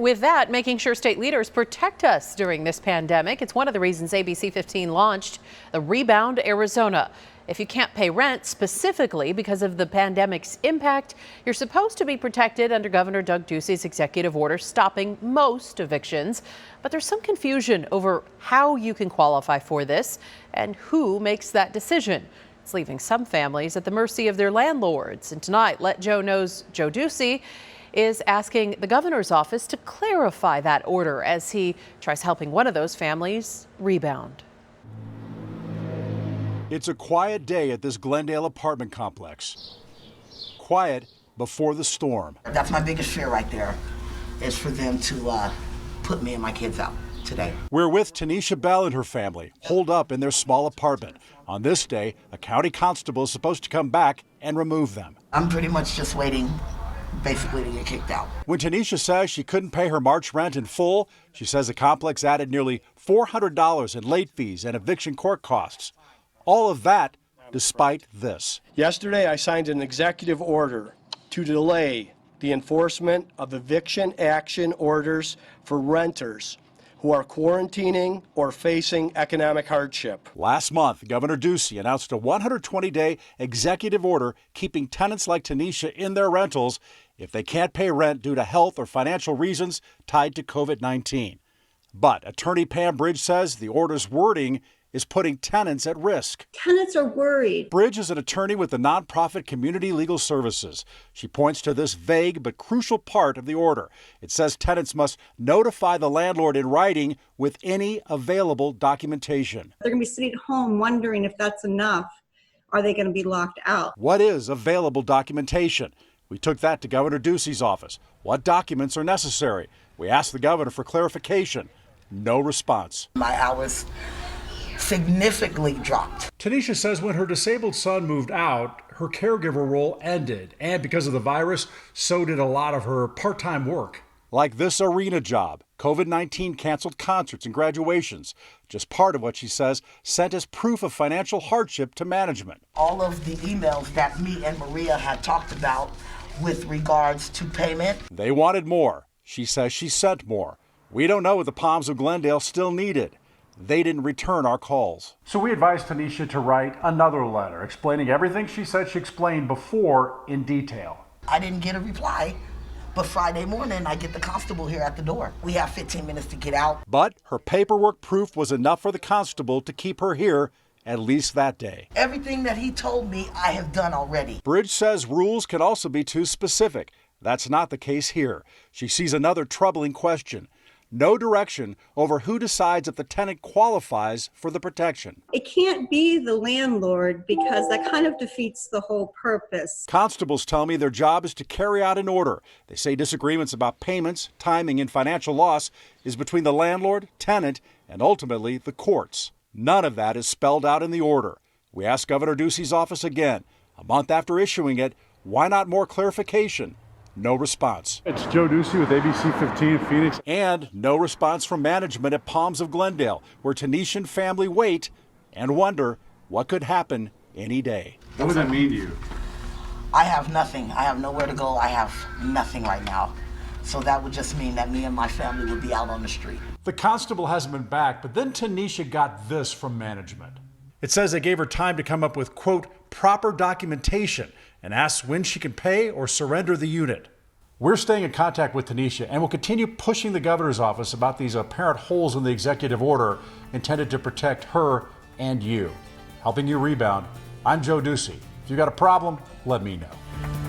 with that, making sure state leaders protect us during this pandemic. It's one of the reasons ABC 15 launched the Rebound Arizona. If you can't pay rent specifically because of the pandemic's impact, you're supposed to be protected under Governor Doug Ducey's executive order stopping most evictions. But there's some confusion over how you can qualify for this and who makes that decision. It's leaving some families at the mercy of their landlords. And tonight, Let Joe Know's Joe Ducey is asking the governor's office to clarify that order as he tries helping one of those families rebound. It's a quiet day at this Glendale apartment complex. Quiet before the storm. That's my biggest fear right there, is for them to put me and my kids out today. We're with Tanisha Bell and her family, holed up in their small apartment. On this day, a county constable is supposed to come back and remove them. I'm pretty much just waiting, basically, to get kicked out. When Tanisha says she couldn't pay her March rent in full, she says the complex added nearly $400 in late fees and eviction court costs. All of that despite this. Yesterday, I signed an executive order to delay the enforcement of eviction action orders for renters who are quarantining or facing economic hardship. Last month, Governor Ducey announced a 120-day executive order keeping tenants like Tanisha in their rentals if they can't pay rent due to health or financial reasons tied to COVID-19. But attorney Pam Bridge says the order's wording is putting tenants at risk. Tenants are worried. Bridge is an attorney with the nonprofit Community Legal Services. She points to this vague but crucial part of the order. It says tenants must notify the landlord in writing with any available documentation. They're going to be sitting at home wondering if that's enough. Are they going to be locked out? What is available documentation? We took that to Governor Ducey's office. What documents are necessary? We asked the governor for clarification. No response. My hours significantly dropped. Tanisha says when her disabled son moved out, her caregiver role ended. And because of the virus, so did a lot of her part-time work. Like this arena job. COVID-19 canceled concerts and graduations. Just part of what she says sent as proof of financial hardship to management. All of the emails that me and Maria had talked about with regards to payment. They wanted more. She says she sent more. We don't know what the Palms of Glendale still needed. They didn't return our calls. So we advised Tanisha to write another letter explaining everything she said she explained before in detail. I didn't get a reply, but Friday morning I get the constable here at the door. We have 15 minutes to get out. But her paperwork proof was enough for the constable to keep her here at least that day. Everything that he told me I have done already. Bridge says rules can also be too specific. That's not the case here. She sees another troubling question. No direction over who decides if the tenant qualifies for the protection. It can't be the landlord because that kind of defeats the whole purpose. Constables tell me their job is to carry out an order. They say disagreements about payments, timing, and financial loss is between the landlord, tenant, and ultimately the courts. None of that is spelled out in the order. We asked Governor Ducey's office again. A month after issuing it, why not more clarification? No response. It's Joe Ducey with ABC 15 Phoenix. And no response from management at Palms of Glendale, where Tanishan family wait and wonder what could happen any day. What does that mean to you? I have nothing. I have nowhere to go. I have nothing right now. So that would just mean that me and my family would be out on the street. The constable hasn't been back, but then Tanisha got this from management. It says they gave her time to come up with, quote, proper documentation and asks when she can pay or surrender the unit. We're staying in contact with Tanisha and will continue pushing the governor's office about these apparent holes in the executive order intended to protect her and you. Helping you rebound, I'm Joe Ducey. If you got a problem, let me know.